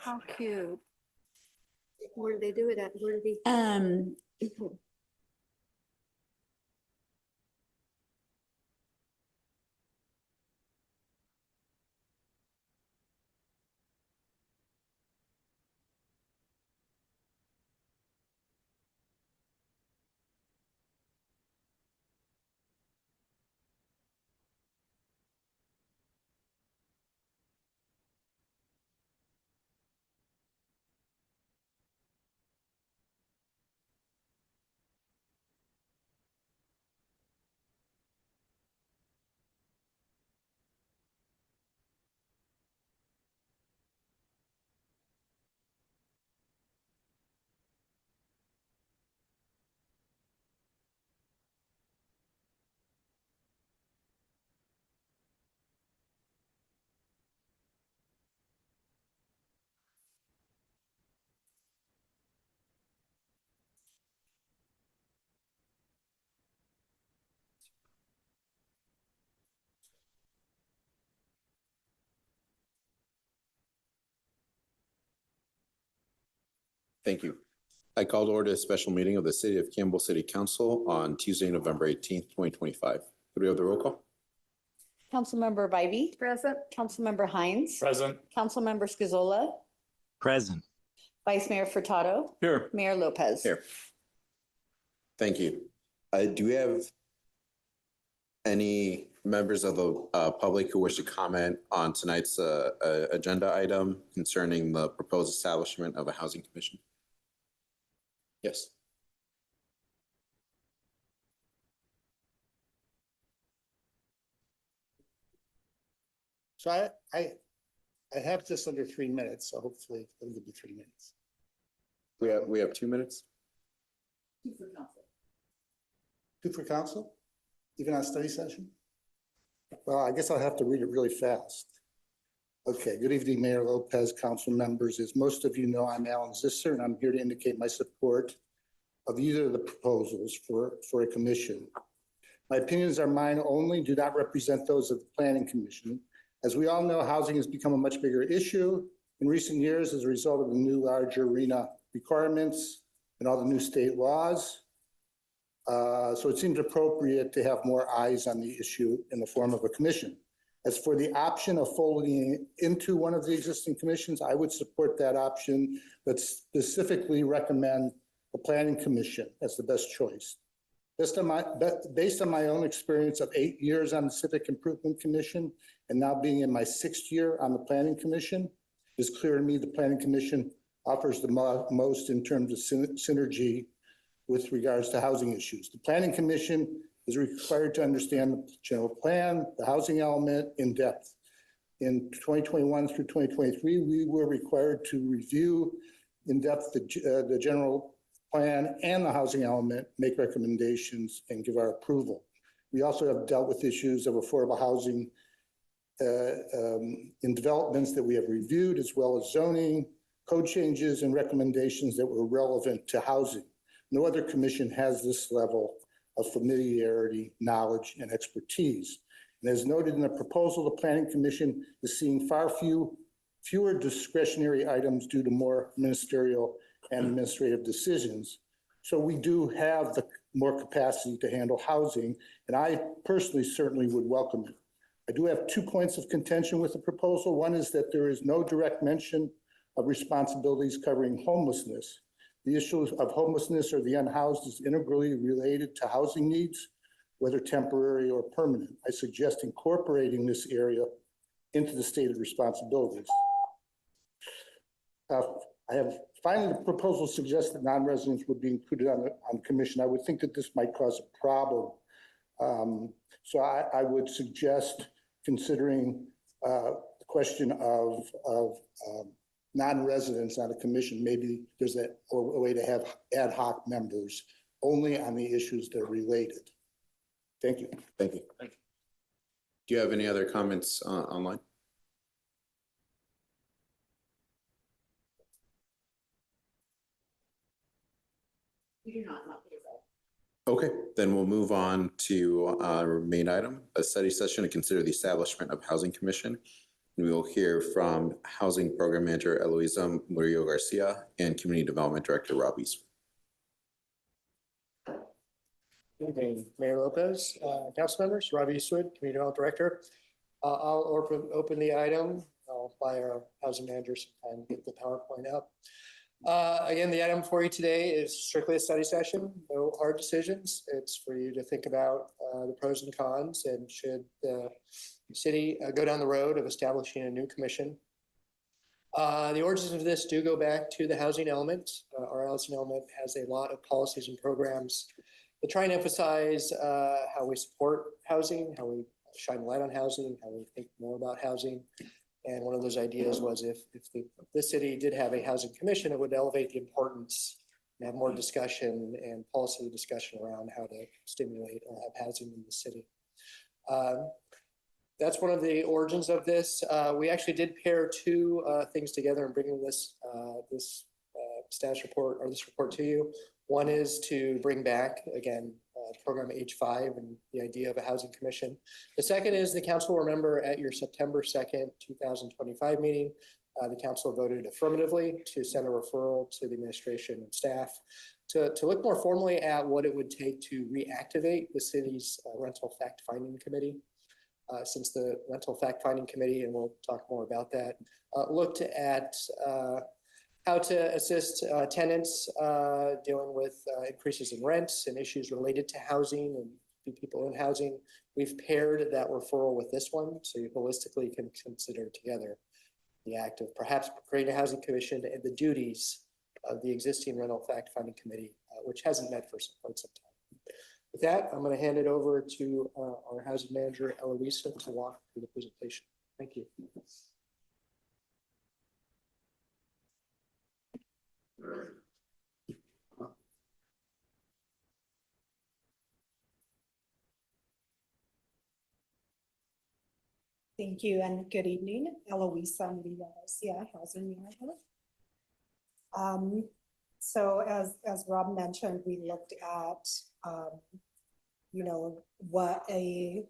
How cute. Where did they do it at? Where did he? Thank you. I called to order a special meeting of the City of Campbell City Council on Tuesday, November 18th, 2025. Could we have the roll call? Councilmember Bybee. Present. Councilmember Hines. Present. Councilmember Scazola. Present. Vice Mayor Furtado. Here. Mayor Lopez. Here. Thank you. Do we have any members of the public who wish to comment on tonight's agenda item concerning the proposed establishment of a housing commission? Yes. So I have just under 3 minutes, so hopefully it'll be 3 minutes. We have 2 minutes. 2 for council. 2 for council, even on study session? Well, I guess I'll have to read it really fast. Okay, good evening, Mayor Lopez, council members. As most of you know, I'm Alan Zisser, and I'm here to indicate my support of either of the proposals for a commission. My opinions are mine only, do not represent those of the Planning Commission. As we all know, housing has become a much bigger issue in recent years as a result of the new larger arena requirements and all the new state laws. So it seems appropriate to have more eyes on the issue in the form of a commission. As for the option of folding it into one of the existing commissions, I would support that option, but specifically recommend the Planning Commission as the best choice. Based on my own experience of 8 years on the Civic Improvement Commission and now being in my 6th year on the Planning Commission, it's clear to me the Planning Commission offers the most in terms of synergy with regards to housing issues. The Planning Commission is required to understand the general plan, the housing element in depth. In 2021 through 2023, we were required to review in depth the general plan and the housing element, make recommendations, and give our approval. We also have dealt with issues of affordable housing in developments that we have reviewed, as well as zoning, code changes, and recommendations that were relevant to housing. No other commission has this level of familiarity, knowledge, and expertise. And as noted in the proposal, the Planning Commission is seeing far fewer discretionary items due to more ministerial and administrative decisions. So we do have the more capacity to handle housing, and I personally certainly would welcome it. I do have 2 points of contention with the proposal. One is that there is no direct mention of responsibilities covering homelessness. The issue of homelessness or the unhoused is integrally related to housing needs, whether temporary or permanent. I suggest incorporating this area into the stated responsibilities. Finally, the proposal suggests that non-residents would be included on the commission. I would think that this might cause a problem. So I would suggest considering the question of non-residents on a commission. Maybe there's a way to have ad hoc members only on the issues that are related. Thank you. Thank you. Thank you. Do you have any other comments online? We do not. Okay, then we'll move on to our main item, a study session to consider the establishment of housing commission. We will hear from Housing Program Manager Eloisa Murillo Garcia and Community Development Director Rob Eastwood. Good evening, Mayor Lopez, council members, Rob Eastwood, Community Development Director. I'll open the item. I'll buy our housing managers and get the PowerPoint up. Again, the item for you today is strictly a study session, no hard decisions. It's for you to think about the pros and cons, and should the city go down the road of establishing a new commission. The origins of this do go back to the housing element. Our housing element has a lot of policies and programs that try and emphasize how we support housing, how we shine a light on housing, how we think more about housing. And one of those ideas was if the city did have a housing commission, it would elevate the importance and have more discussion and policy discussion around how to stimulate or have housing in the city. That's one of the origins of this. We actually did pair two things together and bringing this status report or this report to you. One is to bring back, again, program H5 and the idea of a housing commission. The second is the council will remember at your September 2nd, 2025 meeting, the council voted affirmatively to send a referral to the administration and staff to look more formally at what it would take to reactivate the city's rental fact-finding committee. Since the rental fact-finding committee, and we'll talk more about that, looked at how to assist tenants dealing with increases in rents and issues related to housing and people in housing. We've paired that referral with this one, so you holistically can consider together the act of perhaps creating a housing commission and the duties of the existing rental fact-finding committee, which hasn't met for quite some time. With that, I'm going to hand it over to our housing manager, Eloisa, to walk through the presentation. Thank you. Thank you and good evening. Eloisa Murillo Garcia, housing manager. So as Rob mentioned, we looked at, what a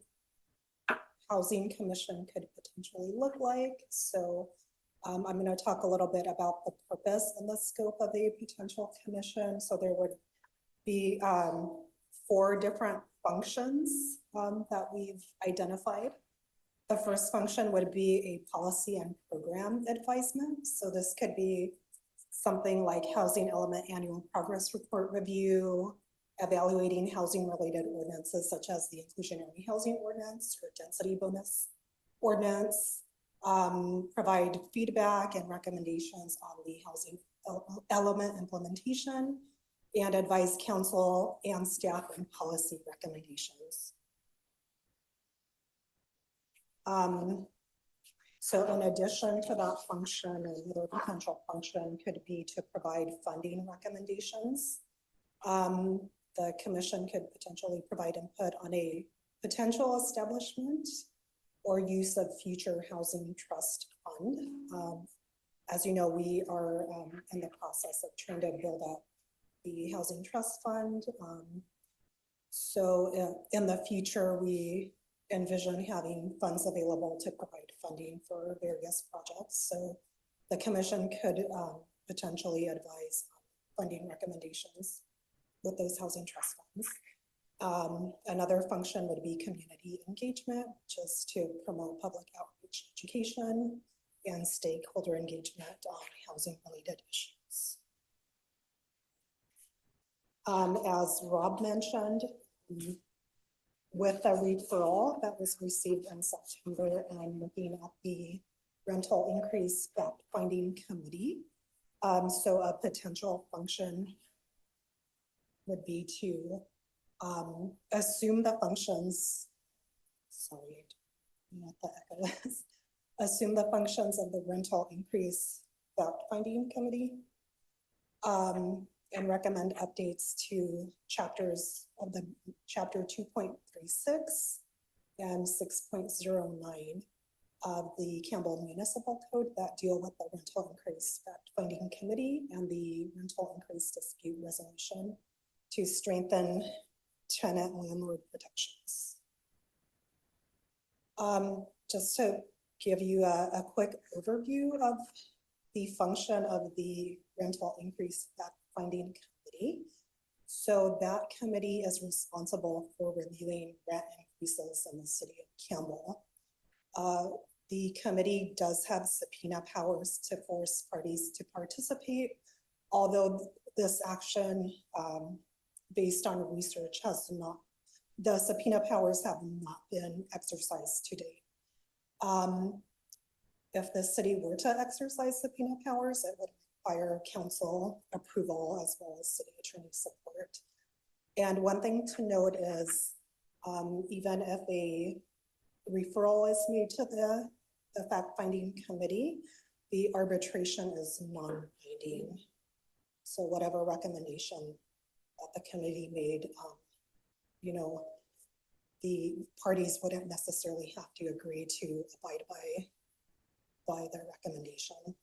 housing commission could potentially look like. So I'm going to talk a little bit about the purpose and the scope of a potential commission. So there would be 4 different functions that we've identified. The first function would be a policy and program advisement. So this could be something like housing element annual progress report review, evaluating housing related ordinances such as the inclusionary housing ordinance or density bonus ordinance, provide feedback and recommendations on the housing element implementation, and advise council and staff on policy recommendations. So in addition to that function, another potential function could be to provide funding recommendations. The commission could potentially provide input on a potential establishment or use of future housing trust fund. As you know, we are in the process of trying to build up the housing trust fund. So in the future, we envision having funds available to provide funding for various projects. So the commission could potentially advise funding recommendations with those housing trust funds. Another function would be community engagement, just to promote public outreach education and stakeholder engagement on housing related issues. As Rob mentioned, with a referral that was received in September and looking at the rental increase fact-finding committee. So a potential function would be to assume the functions, sorry, not the echo is, assume the functions of the rental increase fact-finding committee, and recommend updates to chapters of the chapter 2.36 and 6.09 of the Campbell Municipal Code that deal with the rental increase fact-finding committee and the rental increase dispute resolution to strengthen tenant landlord protections. Just to give you a quick overview of the function of the rental increase fact finding committee. So that committee is responsible for reviewing rent increases in the city of Campbell. The committee does have subpoena powers to force parties to participate, although this action, based on research, the subpoena powers have not been exercised to date. If the city were to exercise subpoena powers, it would require council approval as well as city attorney support. And one thing to note is, even if a referral is made to the fact-finding committee, the arbitration is non-binding. So whatever recommendation that the committee made, the parties wouldn't necessarily have to agree to abide by their recommendation.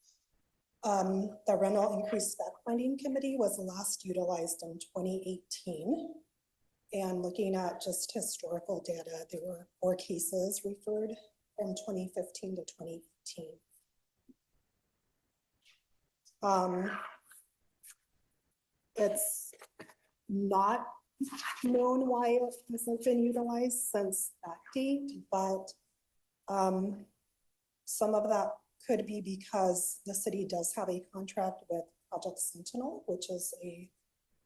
The rental increase fact-finding committee was last utilized in 2018. And looking at just historical data, there were 4 cases referred from 2015 to 2018. It's not known why it hasn't been utilized since that date, but some of that could be because the city does have a contract with Project Sentinel, which is a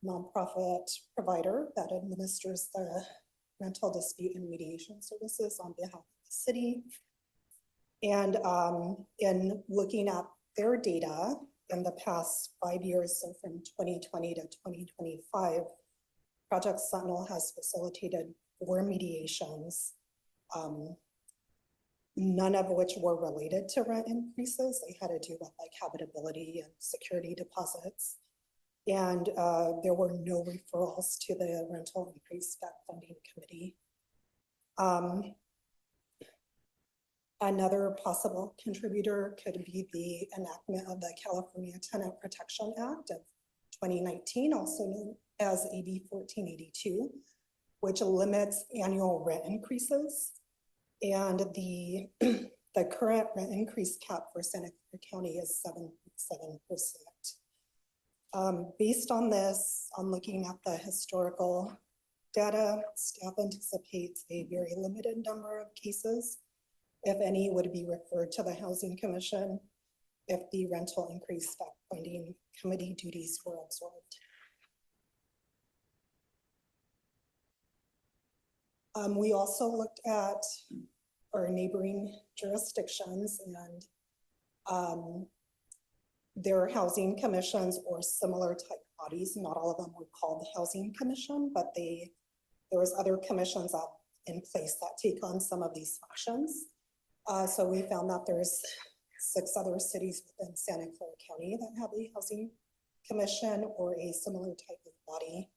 nonprofit provider that administers the rental dispute and mediation services on behalf of the city. And in looking at their data in the past 5 years, so from 2020 to 2025, Project Sentinel has facilitated 4 mediations, none of which were related to rent increases. They had to do with like habitability and security deposits. And there were no referrals to the rental increase fact-finding committee. Another possible contributor could be the enactment of the California Tenant Protection Act of 2019, also known as AB 1482, which limits annual rent increases. And the current rent increase cap for Santa Clara County is 7.7%. Based on this, on looking at the historical data, staff anticipates a very limited number of cases, if any, would be referred to the Housing Commission if the rental increase fact-finding committee duties were absorbed. We also looked at our neighboring jurisdictions and their housing commissions or similar type bodies. Not all of them were called the Housing Commission, but there was other commissions up in place that take on some of these functions. So we found that there's 6 other cities within Santa Clara County that have a Housing Commission or a similar type of body.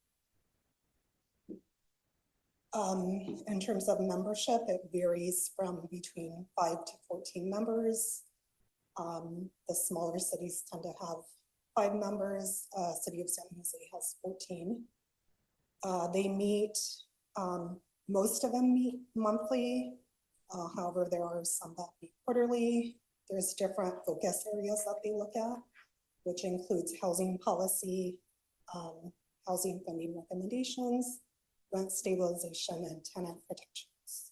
In terms of membership, it varies from between 5 to 14 members. The smaller cities tend to have 5 members. City of San Jose has 14. They meet, most of them meet monthly. However, there are some that meet quarterly. There's different focus areas that they look at, which includes housing policy, housing funding recommendations, rent stabilization, and tenant protections.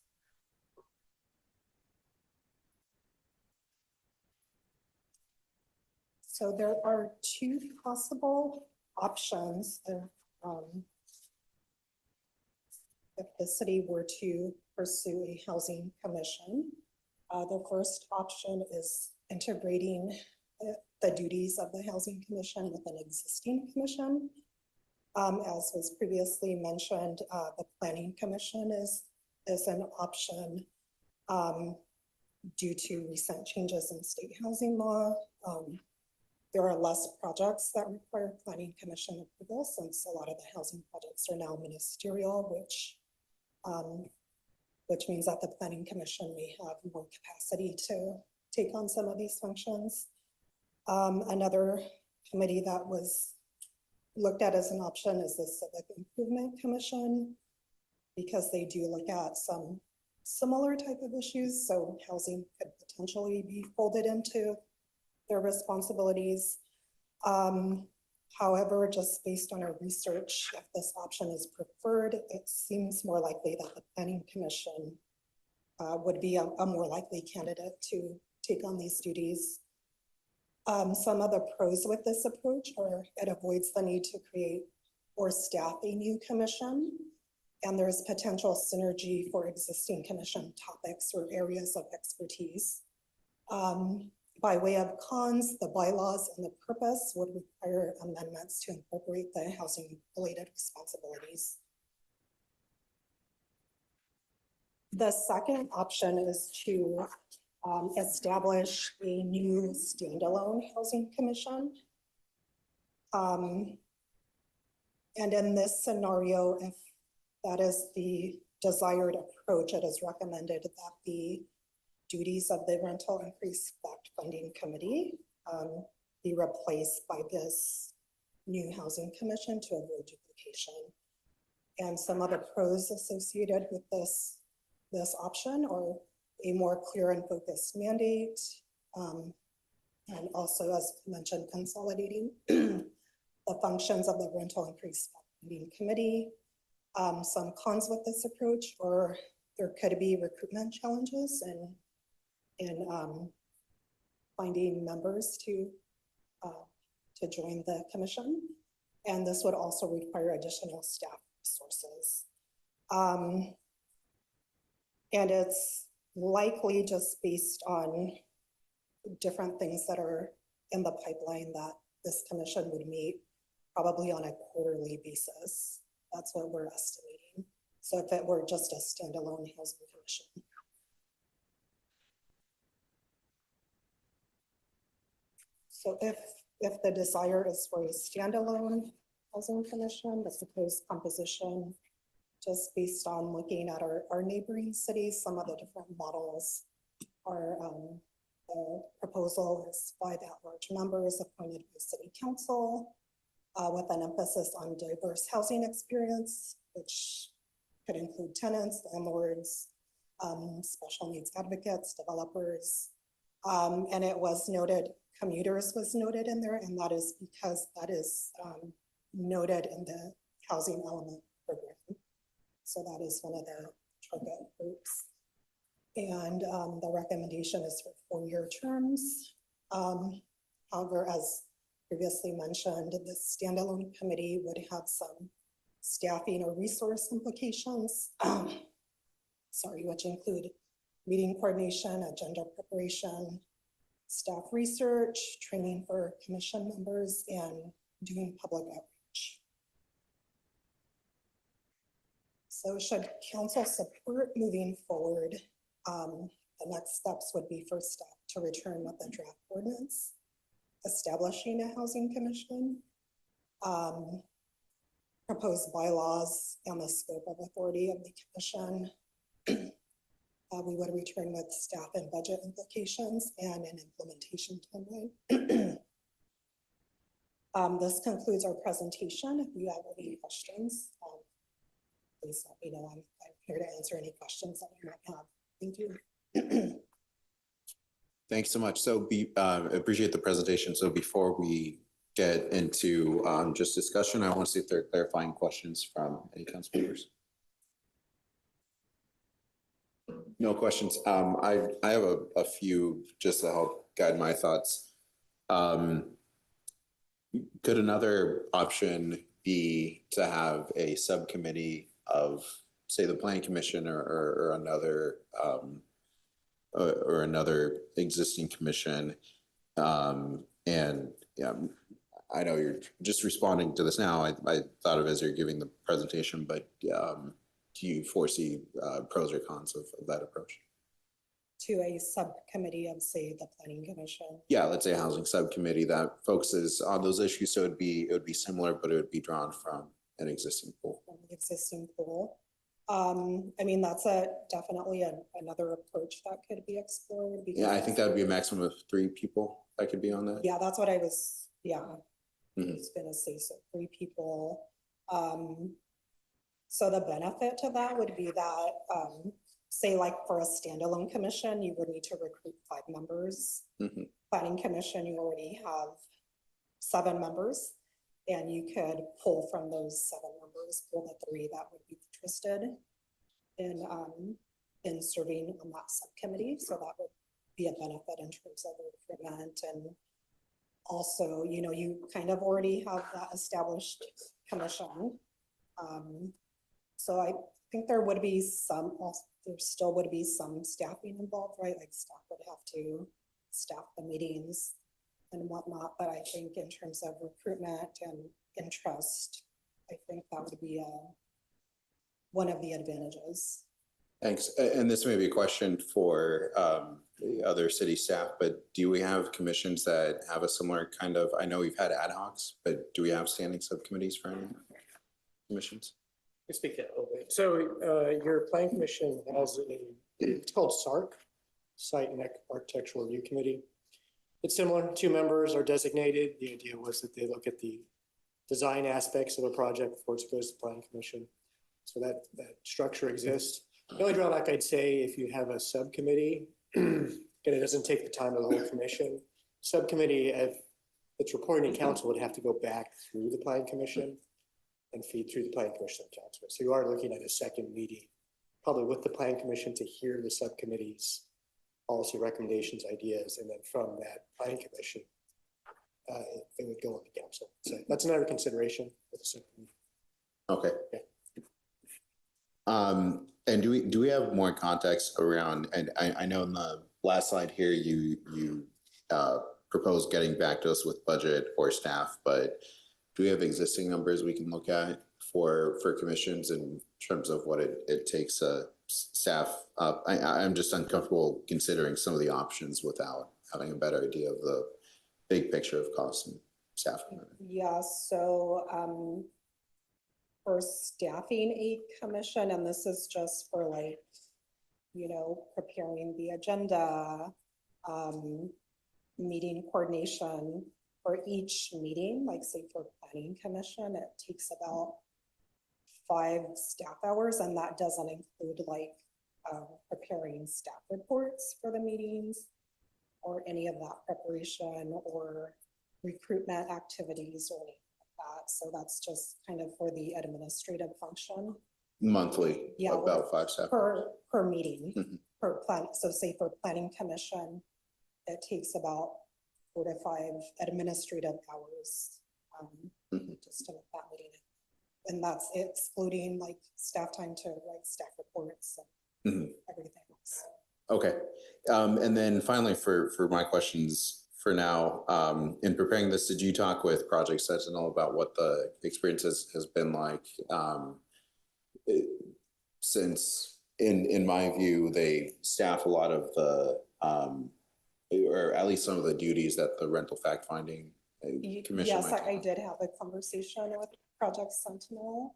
So there are 2 possible options if the city were to pursue a housing commission. The first option is integrating the duties of the housing commission with an existing commission. As was previously mentioned, the planning commission is an option due to recent changes in state housing law. There are less projects that require planning commission approval since a lot of the housing projects are now ministerial, which means that the planning commission may have more capacity to take on some of these functions. Another committee that was looked at as an option is the Civic Improvement Commission, because they do look at some similar type of issues. So housing could potentially be folded into their responsibilities. However, just based on our research, if this option is preferred, it seems more likely that the Planning Commission would be a more likely candidate to take on these duties. Some of the pros with this approach are it avoids the need to create or staff a new commission, and there's potential synergy for existing commission topics or areas of expertise. By way of cons, the bylaws and the purpose would require amendments to incorporate the housing-related responsibilities. The second option is to establish a new standalone housing commission. And in this scenario, if that is the desired approach, it is recommended that the duties of the Rental Increase Fact Funding Committee be replaced by this new housing commission to avoid duplication. And some of the pros associated with this option are a more clear and focused mandate, and also, as mentioned, consolidating the functions of the Rental Increase Funding Committee. Some cons with this approach, or there could be recruitment challenges in finding members to join the commission. And this would also require additional staff resources. And it's likely just based on different things that are in the pipeline that this commission would meet probably on a quarterly basis. That's what we're estimating. So if it were just a standalone housing commission. So if the desire is for a standalone housing commission, the proposed composition, just based on looking at our neighboring cities, some of the different models are, the proposal is 5 at-large members appointed by city council with an emphasis on diverse housing experience, which could include tenants, landlords, special needs advocates, developers. And it was noted, commuters was noted in there, and that is because that is noted in the housing element program. So that is one of the target groups. And the recommendation is for 4-year terms. However, as previously mentioned, the standalone committee would have some staffing or resource implications, which include meeting coordination, agenda preparation, staff research, training for commission members, and doing public outreach. So should council support moving forward, the next steps would be for staff to return with a draft ordinance establishing a housing commission, proposed bylaws and the scope of authority of the commission. We would return with staff and budget implications and an implementation timeline. This concludes our presentation. If you have any questions, please let me know. I'm here to answer any questions that you might have. Thank you. Thanks so much. So appreciate the presentation. So before we get into just discussion, I want to see if there are clarifying questions from any council members. No questions. I have a few just to help guide my thoughts. Could another option be to have a subcommittee of, say, the Planning Commission or another existing commission? And yeah, I know you're just responding to this now. I thought of as you're giving the presentation, but do you foresee pros or cons of that approach? To a subcommittee of, say, the Planning Commission. Yeah, let's say a housing subcommittee that focuses on those issues. So it would be similar, but it would be drawn from an existing pool. From the existing pool. I mean, that's definitely another approach that could be explored. Yeah, I think that would be a maximum of 3 people that could be on that. Yeah, that's what I was, I Mhm. was gonna say, so 3 people. So the benefit to that would be that say like for a standalone commission, you would need to recruit 5 members. Mhm. Planning commission, you already have 7 members. And you could pull from those 7 members, pull the 3 that would be interested in serving on that subcommittee. So that would be a benefit in terms of recruitment. And also, you know, you kind of already have that established commission. So I think there would be there still would be some staffing involved, right? Like staff would have to staff the meetings and whatnot. But I think in terms of recruitment and interest, I think that would be one of the advantages. Thanks. And this may be a question for the other city staff, but do we have commissions that have a similar kind of, I know we've had ad hocs, but do we have standing subcommittees for any commissions? I speak that a little bit. So your planning commission has it's called SARC, Site and Architectural Review Committee. It's similar. 2 members are designated. The idea was that they look at the design aspects of a project before it goes to the planning commission. So that structure exists. The only drawback I'd say, if you have a subcommittee, and it doesn't take the time of the whole commission, subcommittee, if it's reporting to council, would have to go back through the planning commission and feed through the planning commission and council. So you are looking at a second meeting, probably with the planning commission, to hear the subcommittee's policy recommendations, ideas, and then from that planning commission, it would go on the council. So that's another consideration with the subcommittee. Okay. Yeah. And do we have more context around, and I know in the last slide here, you proposed getting back to us with budget or staff, but do we have existing numbers we can look at for commissions in terms of what it takes staff up? I'm just uncomfortable considering some of the options without having a better idea of the big picture of costs and staff. Yeah, so for staffing a commission, and this is just for like, you know, preparing the agenda, meeting coordination for each meeting, like say for planning commission, it takes about 5 staff hours, and that doesn't include like preparing staff reports for the meetings or any of that preparation or recruitment activities or anything like that. So that's just kind of for the administrative function. Monthly, Yeah, about 5 staff. Per meeting, Mhm. per plan. So say for planning commission, it takes about 4 to 5 administrative hours just to make that meeting. And that's excluding like staff time to write staff reports and everything else. Okay. And then finally, for my questions for now, in preparing this, did you talk with Project Sentinel about what the experience has been like? Since in my view, they staff a lot of the, or at least some of the duties that the rental fact finding commission Yes, might I have. did have a conversation with Project Sentinel.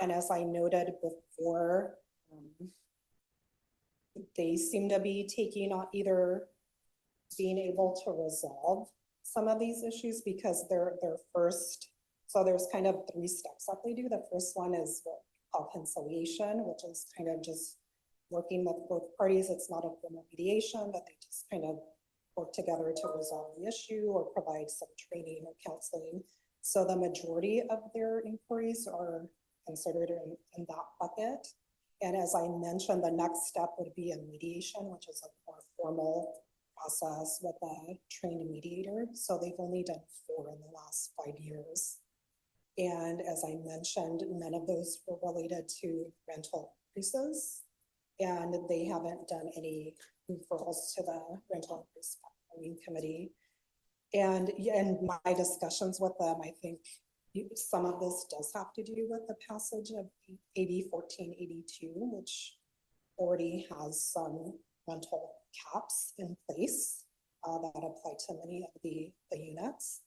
And as I noted before, they seem to be taking on either being able to resolve some of these issues because they're first, so there's kind of 3 steps that they do. The first one is what we call conciliation, which is kind of just working with both parties. It's not a formal mediation, but they just kind of work together to resolve the issue or provide some training or counseling. So the majority of their inquiries are considered in that bucket. And as I mentioned, the next step would be a mediation, which is a more formal process with a trained mediator. So they've only done 4 in the last 5 years. And as I mentioned, none of those were related to rental increases. And they haven't done any referrals to the rental increase committee. And in my discussions with them, I think some of this does have to do with the passage of AB 1482, which already has some rental caps in place that apply to many of the units.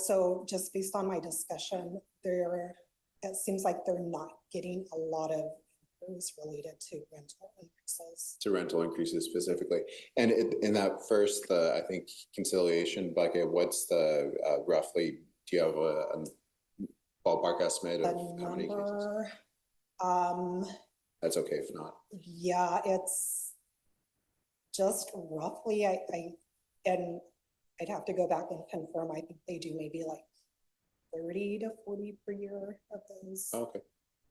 So just based on my discussion, it seems like they're not getting a lot of inquiries related to rental increases. To rental increases specifically. And in that first, I think conciliation bucket, what's the roughly, do you have a ballpark estimate of The how many cases? number, That's okay if not. Yeah, it's just roughly, and I'd have to go back and confirm. I think they do maybe like 30 to 40 per year of those. Okay,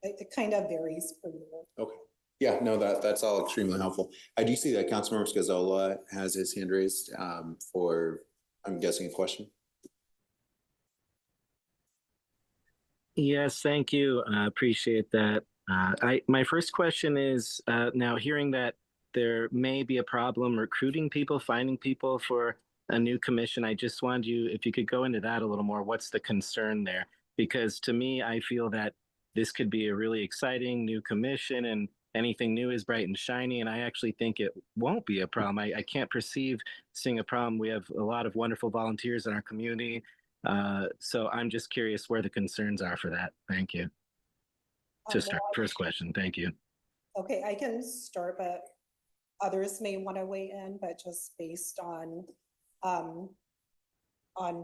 It kind of varies per year. okay. Yeah, no, that's all extremely helpful. I do see that Councilmember Scazola has his hand raised for, I'm guessing, a question. Yes, thank you. Appreciate that. My first question is, now hearing that there may be a problem recruiting people, finding people for a new commission, I just wanted you, if you could go into that a little more, what's the concern there? Because to me, I feel that this could be a really exciting new commission and anything new is bright and shiny. And I actually think it won't be a problem. I can't perceive seeing a problem. We have a lot of wonderful volunteers in our community. So I'm just curious where the concerns are for that. Thank you. Just our first question. Thank you. Okay, I can start, but others may want to weigh in, but just based on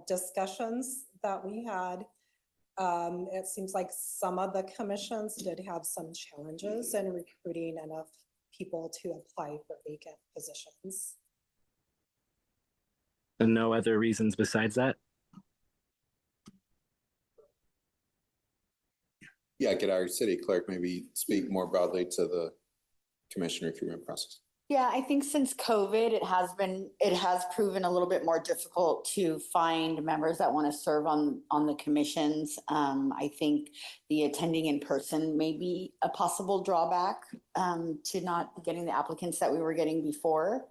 discussions that we had, it seems like some of the commissions did have some challenges in recruiting enough people to apply for vacant positions. And no other reasons besides that? Yeah, could our city clerk maybe speak more broadly to the commission recruitment process? Yeah, I think since COVID, it has proven a little bit more difficult to find members that want to serve on the commissions. I think the attending in person may be a possible drawback to not getting the applicants that we were getting before.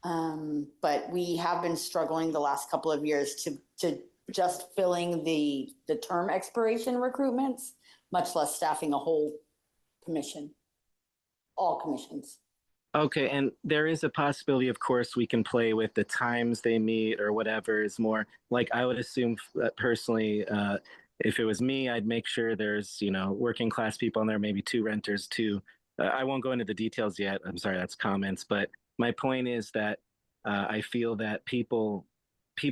But we have been struggling the last couple of years to just filling the term expiration recruitments, much less staffing a whole commission, all commissions. Okay, and there is a possibility, of course, we can play with the times they meet or whatever is more like I would assume that personally, if it was me, I'd make sure there's, working class people in there, maybe 2 renters too. I won't go into the details yet. I'm sorry, that's comments. But my point is that I feel that people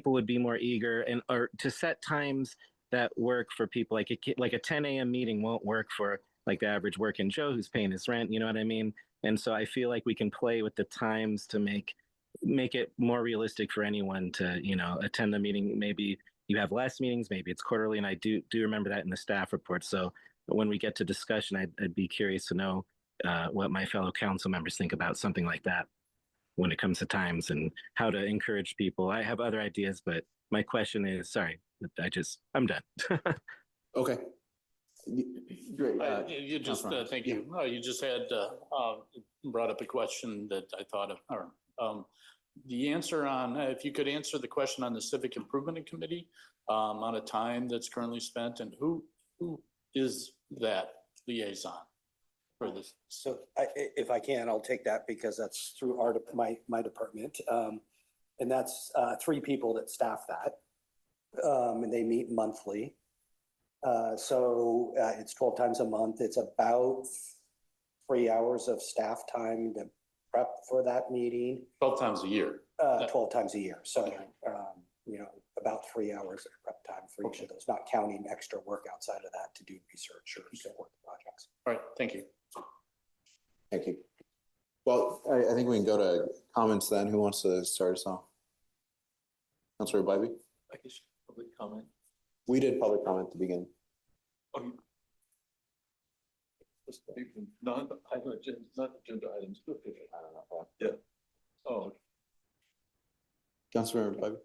would be more eager or to set times that work for people. Like a 10 a.m. meeting won't work for like the average working Joe who's paying his rent. You know what I mean? And so I feel like we can play with the times to make it more realistic for anyone to, attend the meeting. Maybe you have less meetings, maybe it's quarterly. And I do remember that in the staff report. So when we get to discussion, I'd be curious to know what my fellow council members think about something like that when it comes to times and how to encourage people. I have other ideas, but my question is, sorry, I'm done. Okay. Great. You just, Councilmember. thank you. You just had brought up a question that I thought of, or the answer on, if you could answer the question on the Civic Improvement Committee, amount of time that's currently spent and who is that liaison for this? So if I can, I'll take that because that's through my department. And that's 3 people that staff that. And they meet monthly. So it's 12 times a month. It's about 3 hours of staff time to prep for that meeting. 12 times a year. 12 times a year. So, about 3 hours of prep time for each of those, not counting extra work outside of that to do research or support the projects. All right, thank you. Thank you. Well, I think we can go to comments then. Who wants to start us off? Councilor Bybee? I guess public comment. We did public comment to begin. Non-agenda items. I don't know. Yeah. Oh. Councilor Bybee?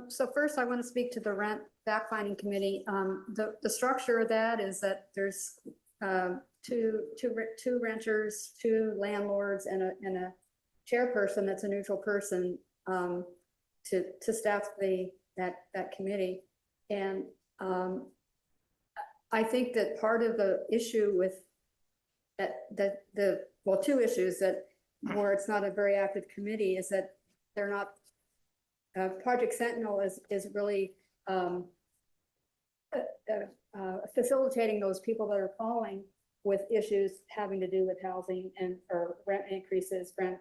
So first I want to speak to the rent fact-finding committee. The structure of that is that there's two renters, 2 landlords, and a chairperson that's a neutral person to staff that committee. And I think that part of the issue with well, 2 issues that where it's not a very active committee is that they're not. Project Sentinel is really facilitating those people that are calling with issues having to do with housing or rent increases, rent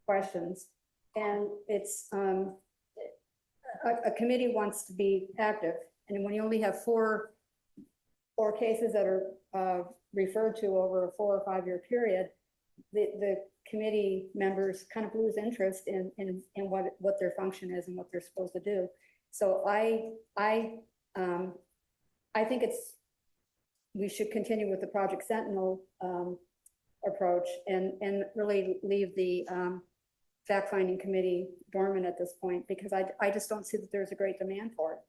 questions, and it's a committee wants to be active, and when you only have 4 or cases that are referred to over a 4 or 5 year period, the committee members kind of lose interest in what their function is and what they're supposed to do. So I think we should continue with the Project Sentinel approach and really leave the fact-finding committee dormant at this point, because I just don't see that there's a great demand for it.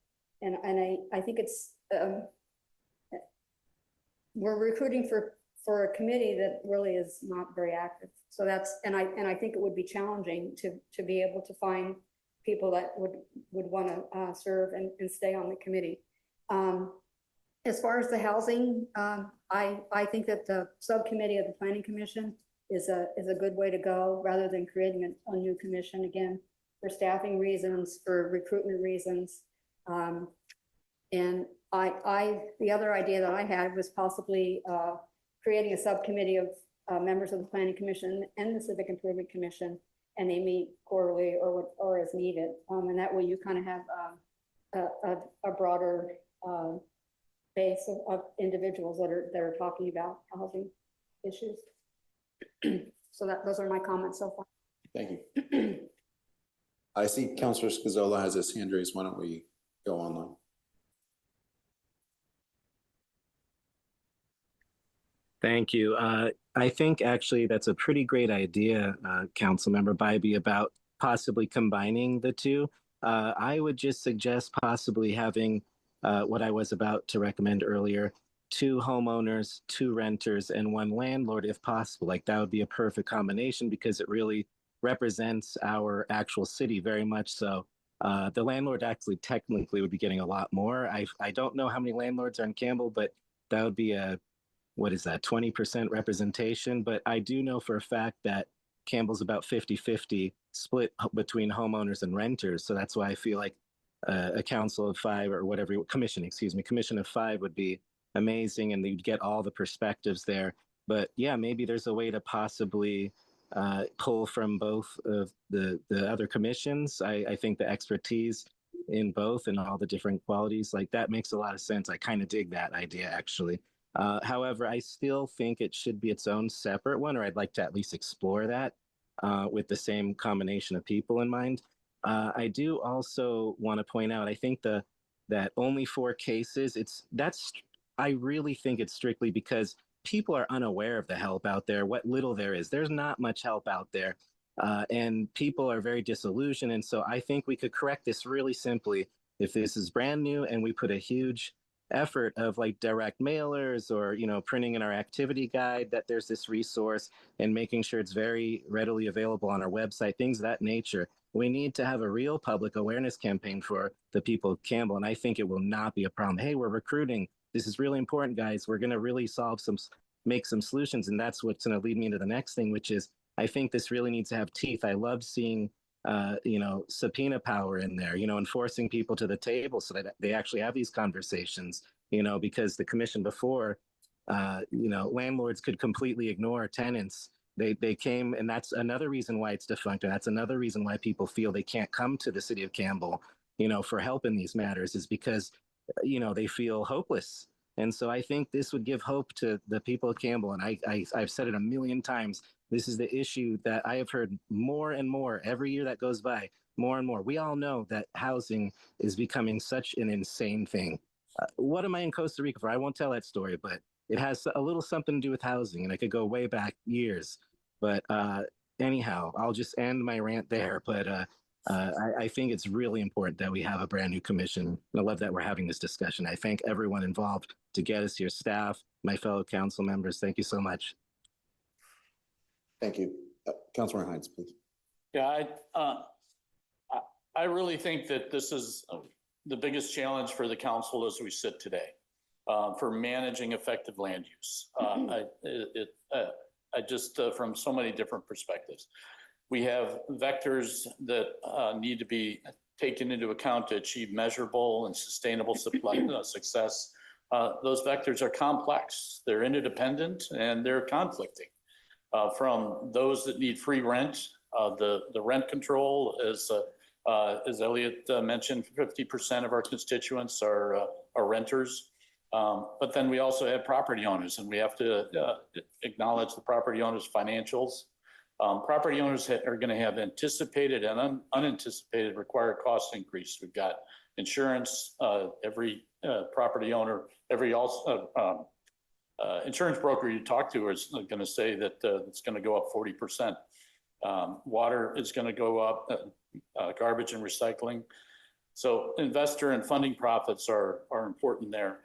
And I think it's, we're recruiting for a committee that really is not very active. So and I think it would be challenging to be able to find people that would want to serve and stay on the committee. As far as the housing, I think that the subcommittee of the Planning Commission is a good way to go, rather than creating a new commission, again, for staffing reasons, for recruitment reasons. And the other idea that I had was possibly creating a subcommittee of members of the Planning Commission and the Civic Improvement Commission, and they meet quarterly or as needed. And that way you kind of have a broader base of individuals that are talking about housing issues. So those are my comments so far. Thank you. I see Councilor Scazola has his hand raised. Why don't we go online? Thank you. I think actually that's a pretty great idea, Councilmember Bybee, about possibly combining the two. I would just suggest possibly having what I was about to recommend earlier: 2 homeowners, 2 renters, and 1 landlord, if possible. Like, that would be a perfect combination, because it really represents our actual city very much so. The landlord actually technically would be getting a lot more. I don't know how many landlords are in Campbell, but that would be what is that, 20% representation? But I do know for a fact that Campbell's about 50-50 split between homeowners and renters. So that's why I feel like a council of 5 or whatever, commission of 5 would be amazing, and you'd get all the perspectives there. But yeah, maybe there's a way to possibly pull from both of the other commissions. I think the expertise in both and all the different qualities, like, that makes a lot of sense. I kind of dig that idea, actually. However, I still think it should be its own separate one, or I'd like to at least explore that with the same combination of people in mind. I do also want to point out, I think that only 4 cases, I really think it's strictly because people are unaware of the help out there, what little there is. There's not much help out there, and people are very disillusioned. And so I think we could correct this really simply. If this is brand new and we put a huge effort of like direct mailers, or printing in our activity guide that there's this resource, and making sure it's very readily available on our website, things of that nature. We need to have a real public awareness campaign for the people of Campbell, and I think it will not be a problem. Hey, we're recruiting. This is really important, guys. We're going to really make some solutions. And that's what's going to lead me into the next thing, which is, I think this really needs to have teeth. I loved seeing subpoena power in there, enforcing people to the table so that they actually have these conversations, because the commission before, landlords could completely ignore tenants. They came, and that's another reason why it's defunct. And that's another reason why people feel they can't come to the city of Campbell, for help in these matters, is because, they feel hopeless. And so I think this would give hope to the people of Campbell. And I've said it a million times. This is the issue that I have heard more and more every year that goes by, more and more. We all know that housing is becoming such an insane thing. What am I in Costa Rica for? I won't tell that story, but it has a little something to do with housing, and I could go way back years. But anyhow, I'll just end my rant there. But I think it's really important that we have a brand new commission. And I love that we're having this discussion. I thank everyone involved to get us here, staff, my fellow council members. Thank you so much. Thank you. Councilor Hines, please. Yeah, I really think that this is the biggest challenge for the council as we sit today, for managing effective land use. I just, from so many different perspectives. We have vectors that need to be taken into account to achieve measurable and sustainable success. Those vectors are complex, they're interdependent, and they're conflicting. From those that need free rent, the rent control, as Elliot mentioned, 50% of our constituents are renters. But then we also have property owners, and we have to acknowledge the property owners' financials. Property owners are going to have anticipated and unanticipated required cost increase. We've got insurance. Every property owner, every insurance broker you talk to is going to say that it's going to go up 40%. Water is going to go up, garbage and recycling. So investor and funding profits are important there.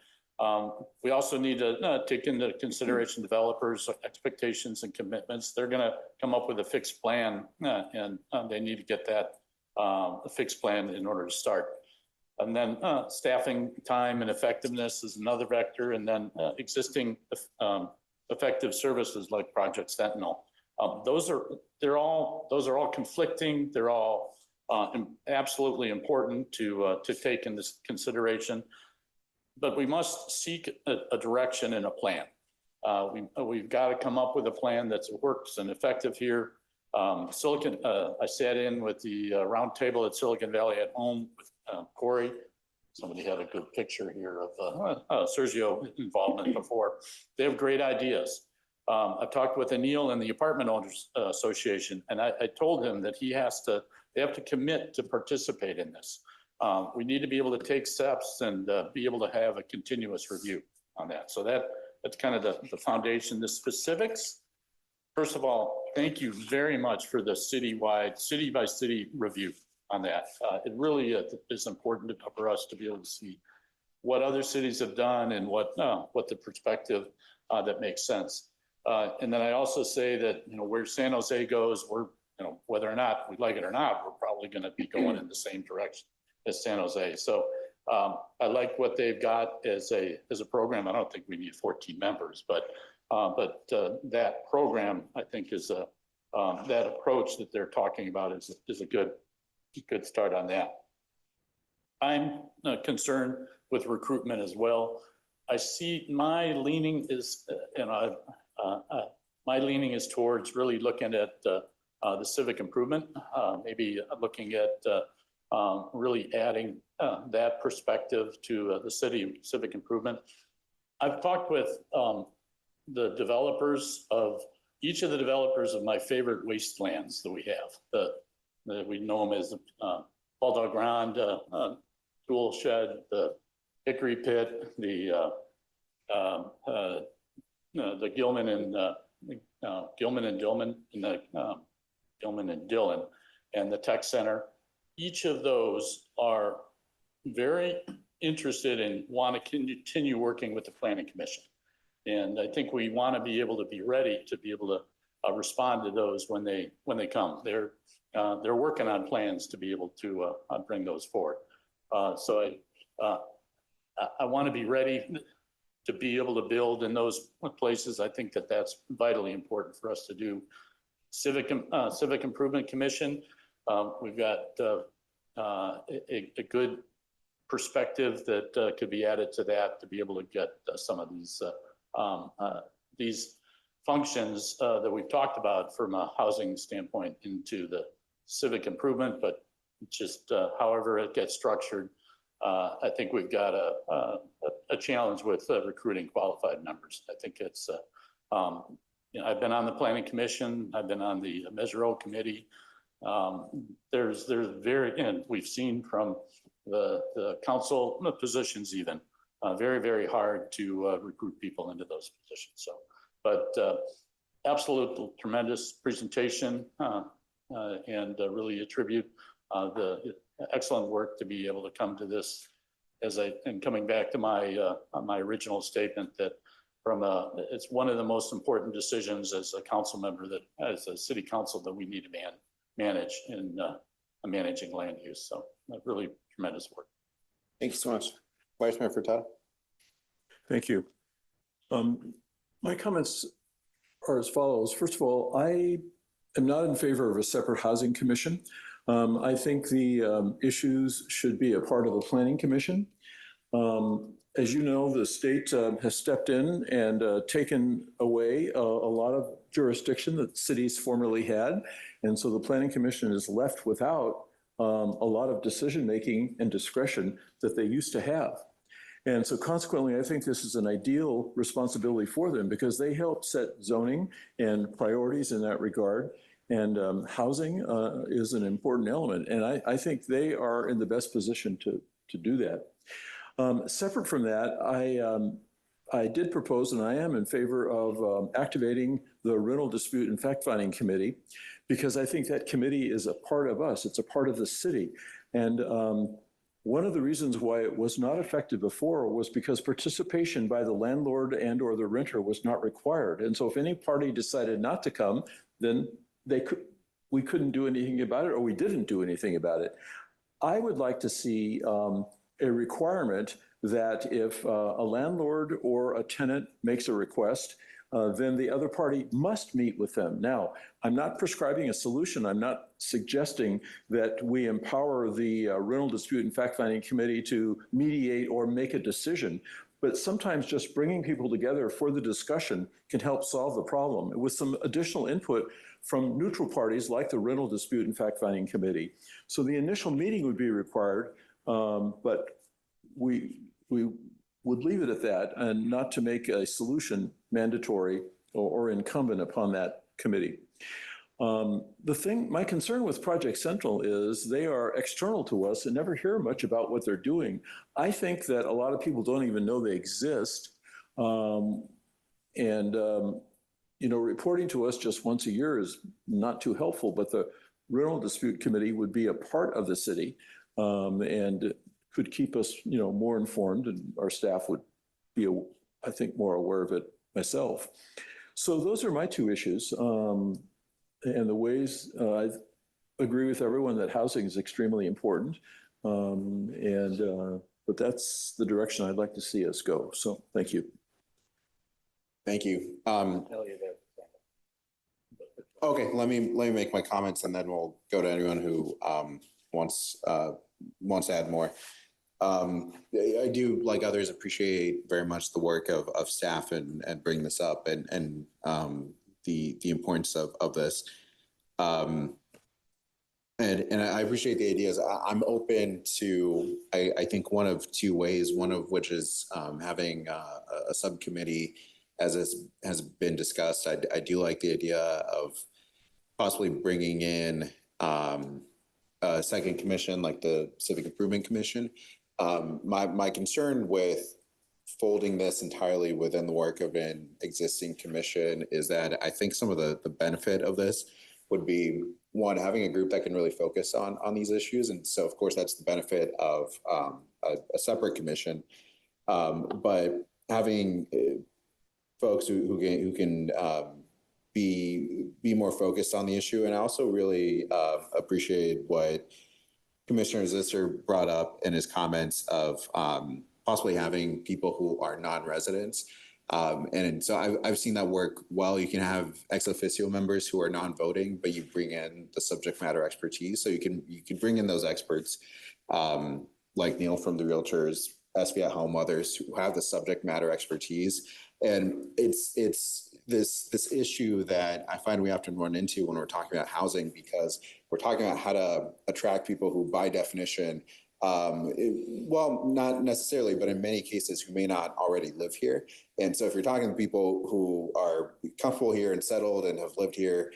We also need to take into consideration developers' expectations and commitments. They're going to come up with a fixed plan, and they need to get that a fixed plan in order to start. And then staffing time and effectiveness is another vector, and then existing effective services like Project Sentinel. Those are all conflicting. They're all absolutely important to take into consideration. But we must seek a direction and a plan. We've got to come up with a plan that works and effective here. I sat in with the roundtable at Silicon Valley at Home with Corey. Somebody had a good picture here of Sergio involvement before. They have great ideas. I've talked with Anil and the Apartment Owners Association, and I told him that they have to commit to participate in this. We need to be able to take steps and be able to have a continuous review on that. So that's kind of the foundation. The specifics, first of all, thank you very much for the city by city review on that. It really is important for us to be able to see what other cities have done and what the perspective that makes sense. And then I also say that, where San Jose goes, whether or not we like it or not, we're probably going to be going in the same direction as San Jose. So I like what they've got as a program. I don't think we need 14 members, but that program, I think, is that approach that they're talking about is a good start on that. I'm concerned with recruitment as well. I see my leaning is, my leaning is towards really looking at the civic improvement, maybe looking at really adding that perspective to the city civic improvement. I've talked with the developers of each of the developers of my favorite wastelands that we have. We know them as Paul Grande, Tool Shed, the Hickory Pit, the Gilman and Dillon, and the Tech Center. Each of those are very interested and want to continue working with the Planning Commission. And I think we want to be able to be ready to be able to respond to those when they come. They're working on plans to be able to bring those forward. So I want to be ready to be able to build in those places. I think that that's vitally important for us to do. Civic Improvement Commission. We've got a good perspective that could be added to that to be able to get some of these functions that we've talked about from a housing standpoint into the civic improvement, but just however it gets structured, I think we've got a challenge with recruiting qualified members. I think it's, I've been on the Planning Commission, I've been on the Measure O Committee. There's and we've seen from the council positions even, very, very hard to recruit people into those positions. So, but absolute tremendous presentation and really attribute the excellent work to be able to come to this and coming back to my original statement that it's one of the most important decisions as a council member as a city council that we need to manage in managing land use. So really tremendous work. Thank you so much. Vice Mayor Furtado. Thank you. My comments are as follows. First of all, I am not in favor of a separate housing commission. I think the issues should be a part of the Planning Commission. As you know, the state has stepped in and taken away a lot of jurisdiction that cities formerly had. And so the Planning Commission is left without a lot of decision-making and discretion that they used to have. And so consequently, I think this is an ideal responsibility for them because they help set zoning and priorities in that regard. And housing is an important element. And I think they are in the best position to do that. Separate from that, I did propose, and I am in favor of activating the rental dispute and fact-finding committee, because I think that committee is a part of us. It's a part of the city. And one of the reasons why it was not effective before was because participation by the landlord and or the renter was not required. And so if any party decided not to come, then we couldn't do anything about it, or we didn't do anything about it. I would like to see a requirement that if a landlord or a tenant makes a request, then the other party must meet with them. Now, I'm not prescribing a solution. I'm not suggesting that we empower the rental dispute and fact-finding committee to mediate or make a decision. But sometimes just bringing people together for the discussion can help solve the problem with some additional input from neutral parties like the rental dispute and fact-finding committee. So the initial meeting would be required, but we would leave it at that and not to make a solution mandatory or incumbent upon that committee. My concern with Project Central is they are external to us and never hear much about what they're doing. I think that a lot of people don't even know they exist. Reporting to us just once a year is not too helpful, but the rental dispute committee would be a part of the city and could keep us, more informed, and our staff would be, I think, more aware of it myself. So those are my two issues. And the ways I agree with everyone that housing is extremely important. But that's the direction I'd like to see us go. So thank you. Thank you. Okay, let me make my comments and then we'll go to anyone who wants to add more. I do, like others, appreciate very much the work of staff and bring this up and the importance of this. And I appreciate the ideas. I'm open to, I think, one of two ways, one of which is having a subcommittee, as has been discussed. I do like the idea of possibly bringing in a second commission, like the Civic Improvement Commission. My concern with folding this entirely within the work of an existing commission is that I think some of the benefit of this would be, one, having a group that can really focus on these issues. And so, of course, that's the benefit of a separate commission. But having folks who can be more focused on the issue, and I also really appreciate what Commissioner Zisser brought up in his comments of possibly having people who are non-residents. And so I've seen that work well. You can have ex officio members who are non-voting, but you bring in the subject matter expertise. So you can bring in those experts like Neil from the Realtors, SB at Home, others who have the subject matter expertise. And it's this issue that I find we often run into when we're talking about housing, because we're talking about how to attract people who, by definition, well, not necessarily, but in many cases, who may not already live here. And so if you're talking to people who are comfortable here and settled and have lived here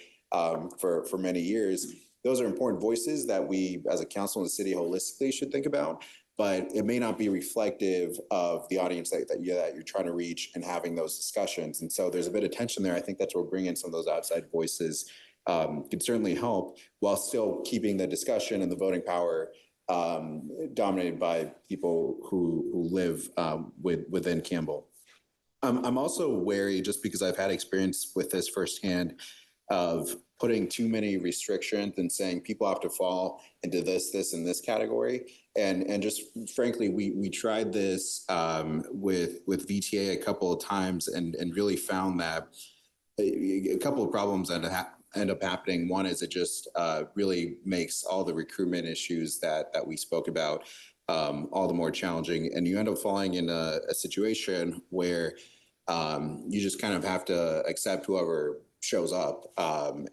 for many years, those are important voices that we as a council in the city holistically should think about. But it may not be reflective of the audience that you're trying to reach and having those discussions. And so there's a bit of tension there. I think that's where bringing in some of those outside voices could certainly help, while still keeping the discussion and the voting power dominated by people who live within Campbell. I'm also wary, just because I've had experience with this firsthand, of putting too many restrictions and saying people have to fall into this, and this category. And just frankly, we tried this with VTA a couple of times and really found that a couple of problems that end up happening. One is it just really makes all the recruitment issues that we spoke about all the more challenging. And you end up falling in a situation where you just kind of have to accept whoever shows up.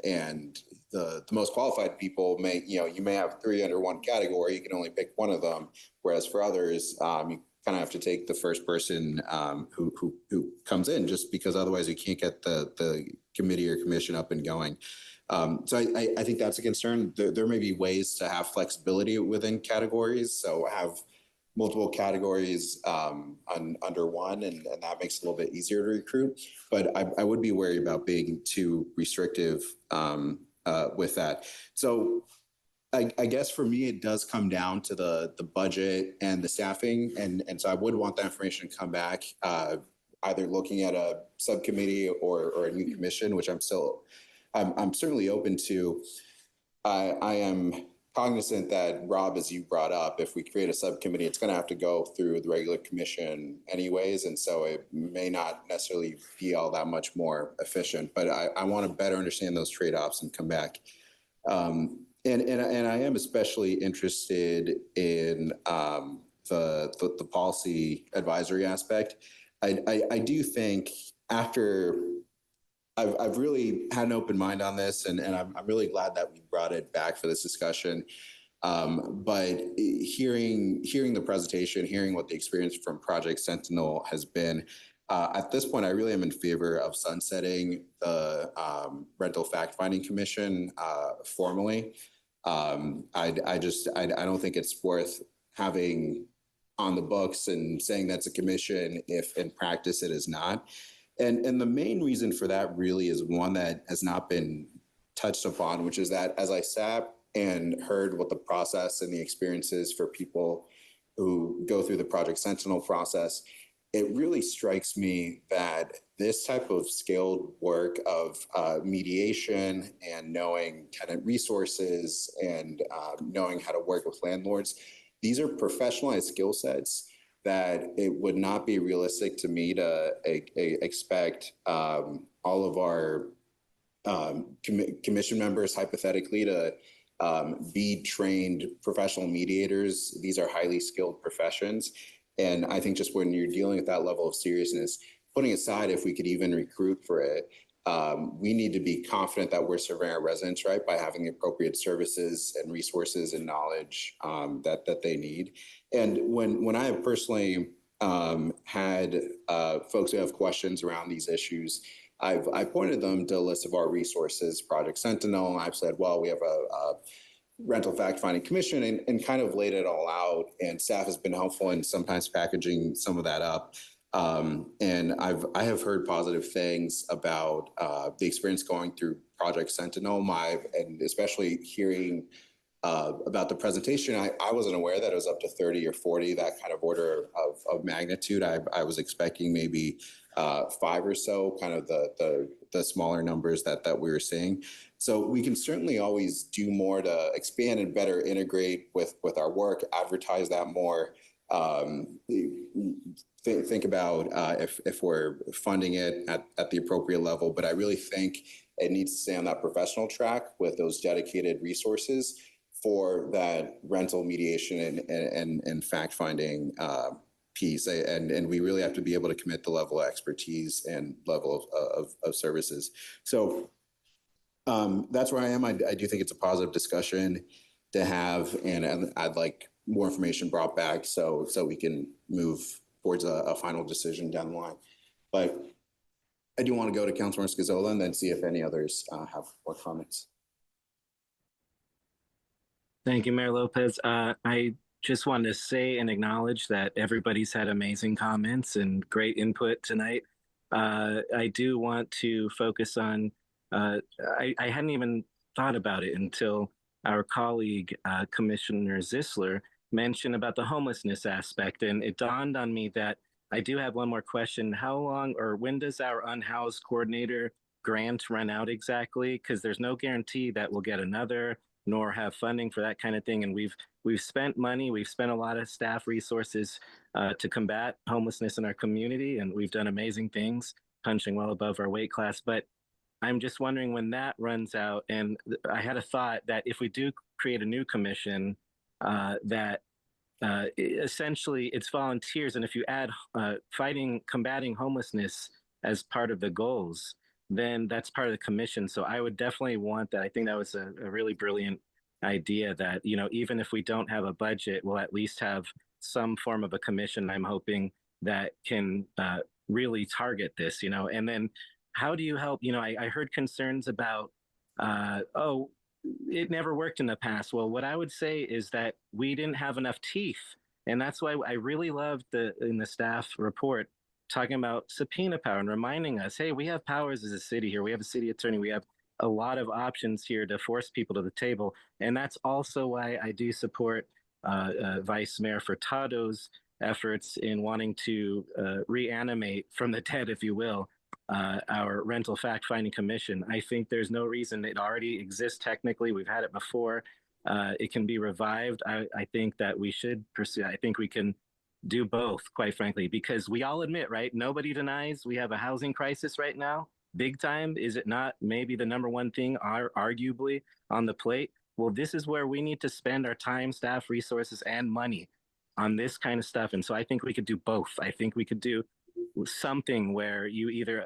And the most qualified people you may have three under one category. You can only pick one of them. Whereas for others, you kind of have to take the first person who comes in, just because otherwise we can't get the committee or commission up and going. So I think that's a concern. There may be ways to have flexibility within categories. So have multiple categories under one, and that makes it a little bit easier to recruit. But I would be worried about being too restrictive with that. So I guess for me, it does come down to the budget and the staffing. And so I would want that information to come back, either looking at a subcommittee or a new commission, which I'm certainly open to. I am cognizant that, Rob, as you brought up, if we create a subcommittee, it's going to have to go through the regular commission anyways. And so it may not necessarily be all that much more efficient, but I want to better understand those trade-offs and come back. And I am especially interested in the policy advisory aspect. I do think after I've really had an open mind on this, and I'm really glad that we brought it back for this discussion. But hearing the presentation, hearing what the experience from Project Sentinel has been, at this point, I really am in favor of sunsetting the Rental Fact-Finding Commission formally. I don't think it's worth having on the books and saying that's a commission if in practice it is not. And the main reason for that really is one that has not been touched upon, which is that as I sat and heard what the process and the experiences for people who go through the Project Sentinel process, it really strikes me that this type of skilled work of mediation and knowing tenant resources and knowing how to work with landlords, these are professionalized skill sets that it would not be realistic to me to expect all of our commission members hypothetically to be trained professional mediators. These are highly skilled professions. And I think just when you're dealing with that level of seriousness, putting aside if we could even recruit for it, we need to be confident that we're serving our residents right by having the appropriate services and resources and knowledge that they need. And when I have personally had folks who have questions around these issues, I've pointed them to a list of our resources, Project Sentinel, and I've said, well, we have a rental fact-finding commission, and kind of laid it all out. And staff has been helpful in sometimes packaging some of that up. And I have heard positive things about the experience going through Project Sentinel, and especially hearing about the presentation. I wasn't aware that it was up to 30 or 40, that kind of order of magnitude. I was expecting maybe 5 or so, kind of the smaller numbers that we were seeing. So we can certainly always do more to expand and better integrate with our work, advertise that more. Think about if we're funding it at the appropriate level, but I really think it needs to stay on that professional track with those dedicated resources for that rental mediation and fact-finding piece. And we really have to be able to commit the level of expertise and level of services. So that's where I am. I do think it's a positive discussion to have, and I'd like more information brought back so we can move towards a final decision down the line. But I do want to go to Councilor Scazola and then see if any others have more comments. Thank you, Mayor Lopez. I just wanted to say and acknowledge that everybody's had amazing comments and great input tonight. I do want to focus on, I hadn't even thought about it until our colleague, Commissioner Zisler, mentioned about the homelessness aspect. And it dawned on me that I do have one more question. How long or when does our unhoused coordinator grant run out exactly? Because there's no guarantee that we'll get another, nor have funding for that kind of thing. And we've spent money, we've spent a lot of staff resources to combat homelessness in our community, and we've done amazing things, punching well above our weight class. But I'm just wondering when that runs out. And I had a thought that if we do create a new commission, that essentially it's volunteers. And if you add combating homelessness as part of the goals, then that's part of the commission. So I would definitely want that. I think that was a really brilliant idea that, even if we don't have a budget, we'll at least have some form of a commission, I'm hoping, that can really target this, and then how do you help? I heard concerns about, oh, it never worked in the past. Well, what I would say is that we didn't have enough teeth. And that's why I really loved in the staff report talking about subpoena power and reminding us, hey, we have powers as a city here. We have a city attorney. We have a lot of options here to force people to the table. And that's also why I do support Vice Mayor Furtado's efforts in wanting to reanimate from the dead, if you will, our rental fact-finding commission. I think there's no reason. It already exists technically. We've had it before. It can be revived. I think that we should pursue. I think we can do both, quite frankly, because we all admit, right? Nobody denies we have a housing crisis right now, big time. Is it not maybe the number one thing, arguably, on the plate? Well, this is where we need to spend our time, staff, resources, and money on this kind of stuff. And so I think we could do both. I think we could do something where you either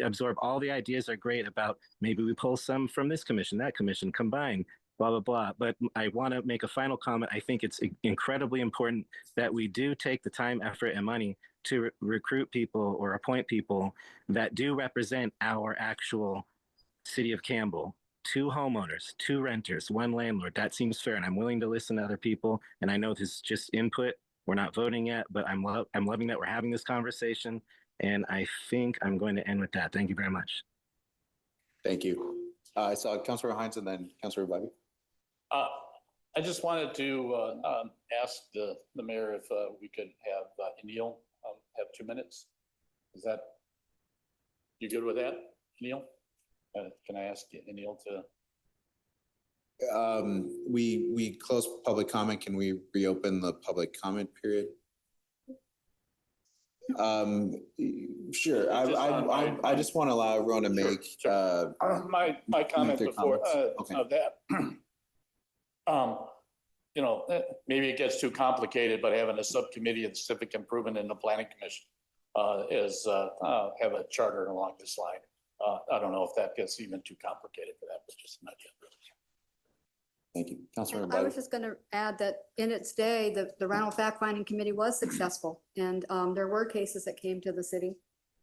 absorb all the ideas are great about, maybe we pull some from this commission, that commission, combine, blah, blah, blah. But I want to make a final comment. I think it's incredibly important that we do take the time, effort, and money to recruit people or appoint people that do represent our actual city of Campbell. 2 homeowners, 2 renters, 1 landlord. That seems fair. And I'm willing to listen to other people. And I know this is just input. We're not voting yet, but I'm loving that we're having this conversation. And I think I'm going to end with that. Thank you very much. Thank you. I saw Councilor Hines and then Councilor Bobby. I just wanted to ask the mayor if we could have Neil have 2 minutes. Is that, you good with that, Neil? Can I ask Neil to? We closed public comment. Can we reopen the public comment period? Sure. I just want to allow everyone to make my comment before that. Maybe it gets too complicated, but having a subcommittee of civic improvement in the planning commission is have a charter along this line. I don't know if that gets even too complicated for that, but just an idea. Thank you. Councilor I Bobby. was just going to add that in its day, the rental fact-finding committee was successful. And there were cases that came to the city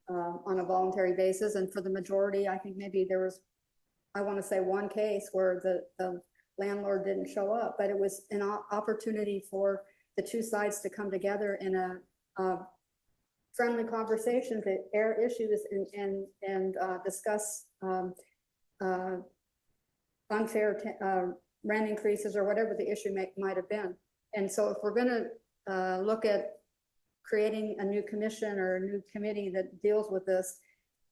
on a voluntary basis. And for the majority, I think maybe there was, I want to say 1 case where the landlord didn't show up, but it was an opportunity for the 2 sides to come together in a friendly conversation to air issues and discuss unfair rent increases or whatever the issue might have been. And so if we're going to look at creating a new commission or a new committee that deals with this,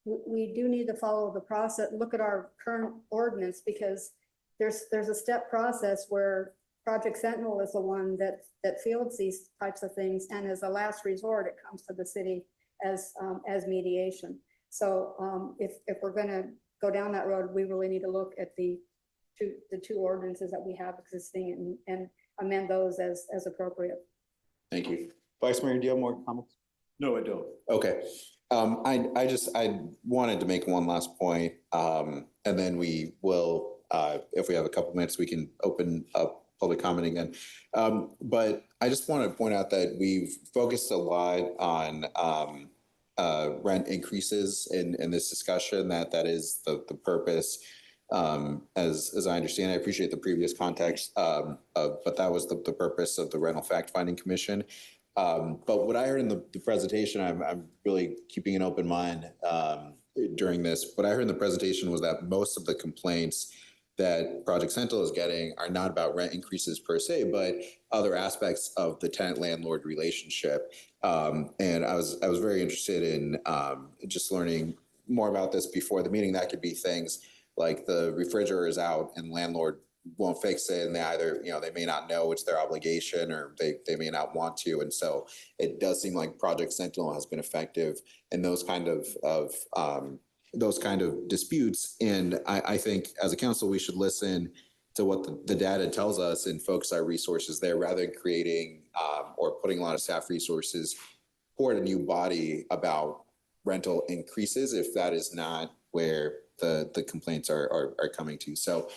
we do need to follow the process, look at our current ordinance, because there's a step process where Project Sentinel is the one that fields these types of things, and as a last resort, it comes to the city as mediation. So if we're going to go down that road, we really need to look at the 2 ordinances that we have existing and amend those as appropriate. Thank you. Vice Mayor, do you have more comments? No, I don't. Okay. I wanted to make one last point, and then we will, if we have a couple minutes, we can open up public comment again. But I just want to point out that we've focused a lot on rent increases in this discussion. That is the purpose. As I understand, I appreciate the previous context, but that was the purpose of the Rental Fact Finding Commission. But what I heard in the presentation, I'm really keeping an open mind during this. What I heard in the presentation was that most of the complaints that Project Sentinel is getting are not about rent increases per se, but other aspects of the tenant-landlord relationship. And I was very interested in just learning more about this before the meeting. That could be things like the refrigerator is out and landlord won't fix it, and they either, they may not know it's their obligation, or they may not want to. And so it does seem like Project Sentinel has been effective in those kind of disputes. And I think as a council, we should listen to what the data tells us and focus our resources there, rather than creating or putting a lot of staff resources toward a new body about rental increases if that is not where the complaints are coming to. So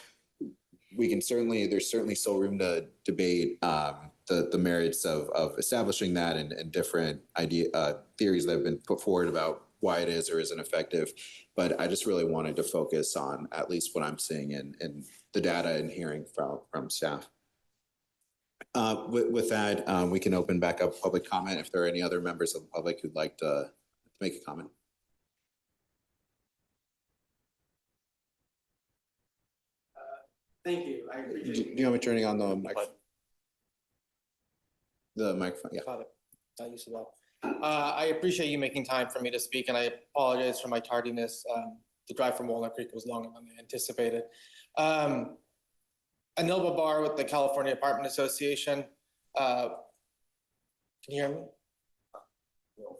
we can certainly, there's certainly still room to debate the merits of establishing that and different theories that have been put forward about why it is or isn't effective. But I just really wanted to focus on at least what I'm seeing and the data and hearing from staff. With that, we can open back up public comment if there are any other members of the public who'd like to make a comment. Thank you. I appreciate Do you want me turning on the microphone? The microphone, yeah. Got it. Not used to that. I appreciate you making time for me to speak, and I apologize for my tardiness. The drive from Walnut Creek was longer than I anticipated. Anil Babar with the California Apartment Association. Can you hear me?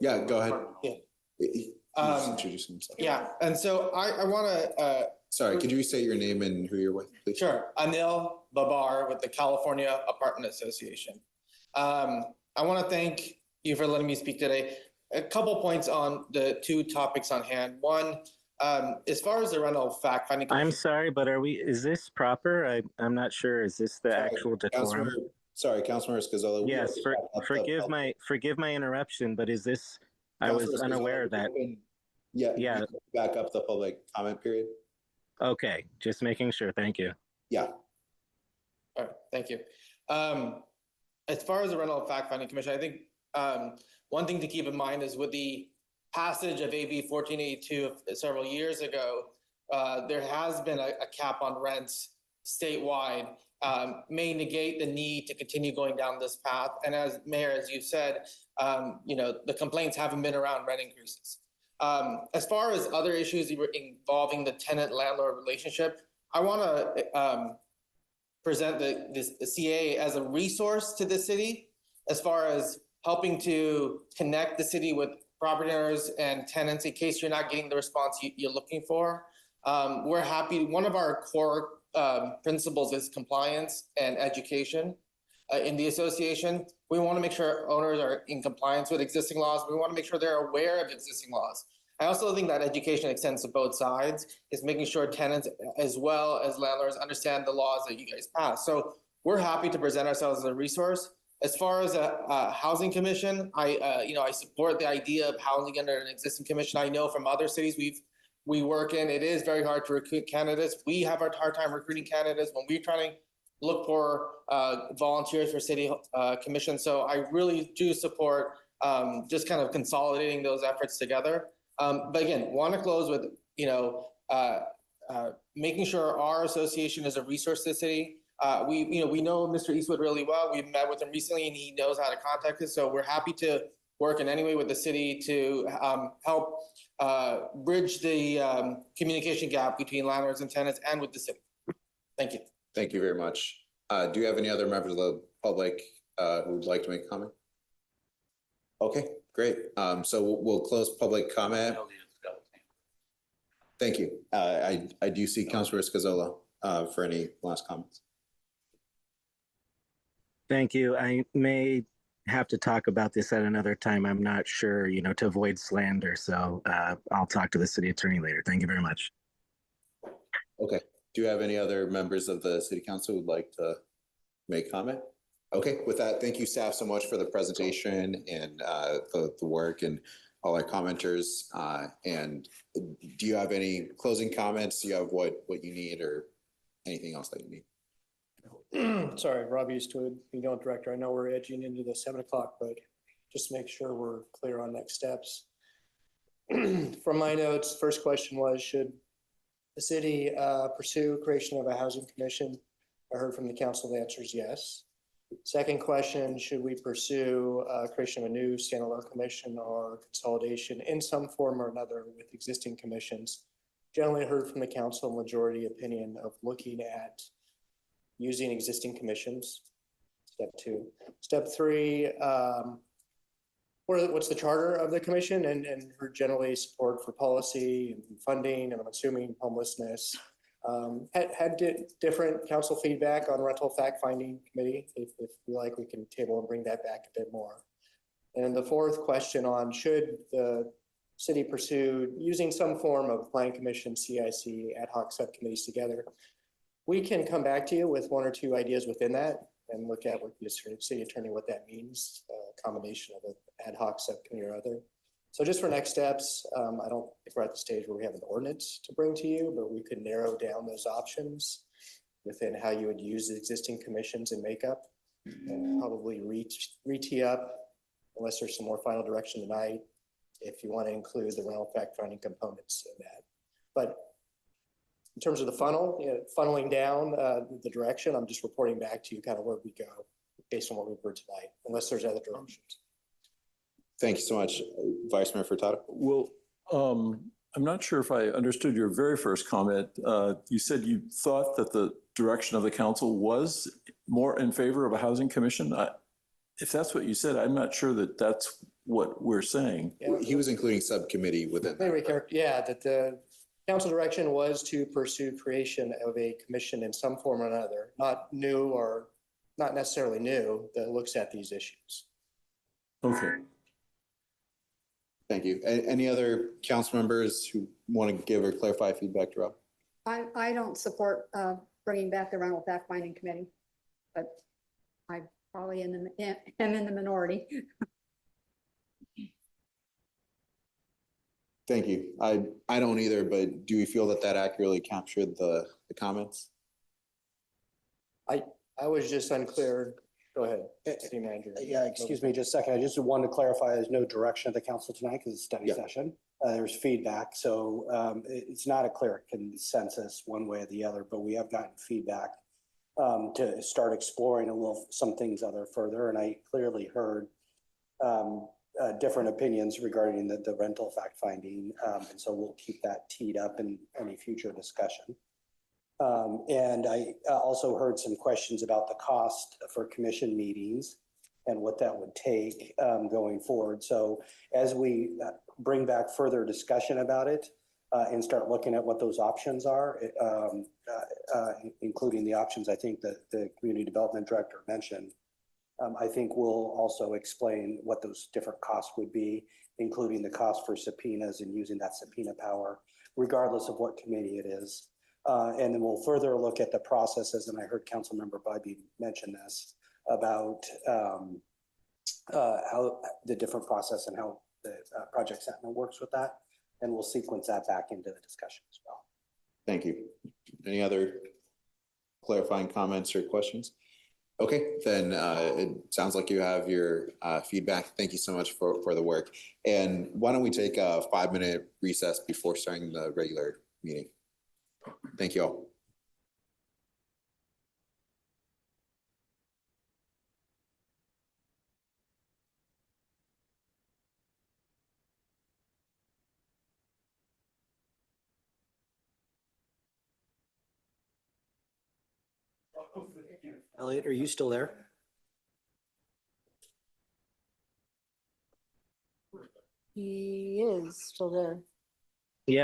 Yeah, go ahead. Yeah. He's introducing himself. Yeah, and so I want to. Sorry, could you say your name and who you're with, please? Sure. Anil Babar with the California Apartment Association. I want to thank you for letting me speak today. A couple points on the two topics on hand. One, as far as the rental fact finding. I'm sorry, but is this proper? I'm not sure. Is this the actual decorum? Councilmember Scazzolo. Yes, forgive my interruption, but is this, I was unaware of that. Yeah. Back up the public comment period. Okay, just making sure. Thank you. Yeah. All right, thank you. As far as the rental fact finding commission, I think one thing to keep in mind is with the passage of AB 1482 several years ago, there has been a cap on rents statewide, may negate the need to continue going down this path. And as Mayor, as you said, the complaints haven't been around rent increases. As far as other issues involving the tenant-landlord relationship, I want to present the CA as a resource to the city as far as helping to connect the city with property owners and tenants in case you're not getting the response you're looking for. We're happy. One of our core principles is compliance and education in the association. We want to make sure owners are in compliance with existing laws. We want to make sure they're aware of existing laws. I also think that education extends to both sides, is making sure tenants as well as landlords understand the laws that you guys pass. So we're happy to present ourselves as a resource. As far as a housing commission, I support the idea of housing under an existing commission. I know from other cities we work in, it is very hard to recruit candidates. We have a hard time recruiting candidates when we're trying to look for volunteers for city commission. So I really do support just kind of consolidating those efforts together. But again, want to close with, making sure our association is a resource to the city. We know Mr. Eastwood really well. We've met with him recently and he knows how to contact us. So we're happy to work in any way with the city to help bridge the communication gap between landlords and tenants and with the city. Thank you. Thank you very much. Do you have any other members of the public who would like to make a comment? Okay, great. So we'll close public comment. Thank you. I do see Councilor Scazzolo for any last comments. Thank you. I may have to talk about this at another time. I'm not sure, to avoid slander. So I'll talk to the city attorney later. Thank you very much. Okay. Do you have any other members of the city council who would like to make comment? Okay, with that, thank you staff so much for the presentation and the work and all our commenters. And do you have any closing comments? Do you have what you need or anything else that you need? Sorry, Rob Eastwood, Director. I know we're edging into the 7 o'clock, but just make sure we're clear on next steps. From my notes, first question was, should the city pursue creation of a housing commission? I heard from the council, the answer is yes. Second question, should we pursue creation of a new standalone commission or consolidation in some form or another with existing commissions? Generally heard from the council majority opinion of looking at using existing commissions. Step 2. Step 3, what's the charter of the commission and her generally support for policy and funding, and I'm assuming homelessness. Had different council feedback on rental fact finding committee. If we like, we can table and bring that back a bit more. And the fourth question on should the city pursue using some form of plan commission, CIC, ad hoc subcommittees together. We can come back to you with one or two ideas within that and look at what the city attorney, what that means, a combination of an ad hoc subcommittee or other. So just for next steps, I don't think we're at the stage where we have an ordinance to bring to you, but we could narrow down those options within how you would use the existing commissions and makeup, and probably re-tee up, unless there's some more final direction tonight, if you want to include the rental fact finding components in that. But in terms of the funnel, funneling down the direction, I'm just reporting back to you kind of where we go based on what we've heard tonight, unless there's other directions. Thank you so much, Vice Mayor Furtado. Well, I'm not sure if I understood your very first comment. You said you thought that the direction of the council was more in favor of a housing commission. If that's what you said, I'm not sure that that's what we're saying. Yeah. He was including subcommittee within that. Yeah, that the council direction was to pursue creation of a commission in some form or another, not new or not necessarily new, that looks at these issues. Okay. Thank you. Any other council members who want to give or clarify feedback to Rob? I don't support bringing back the rental fact finding committee, but I probably am in the minority. Thank you. I don't either, but do we feel that that accurately captured the comments? I was just unclear. Go ahead, city manager. Yeah, excuse me just a second. I just wanted to clarify, there's no direction of the council tonight because it's a study session. There's feedback. So it's not a clear consensus one way or the other, but we have gotten feedback to start exploring some things other further. And I clearly heard different opinions regarding the rental fact finding. And so we'll keep that teed up in any future discussion. And I also heard some questions about the cost for commission meetings and what that would take going forward. So as we bring back further discussion about it and start looking at what those options are, including the options I think that the community development director mentioned, I think we'll also explain what those different costs would be, including the cost for subpoenas and using that subpoena power, regardless of what committee it is. And then we'll further look at the processes, and I heard Councilmember Bybee mention this, about how the different process and how the Project Sentinel works with that, and we'll sequence that back into the discussion as well. Thank you. Any other clarifying comments or questions? Okay, then it sounds like you have your feedback. Thank you so much for the work. And why don't we take a 5-minute recess before starting the regular meeting? Thank you all. Elliot, are you still there? He is still there.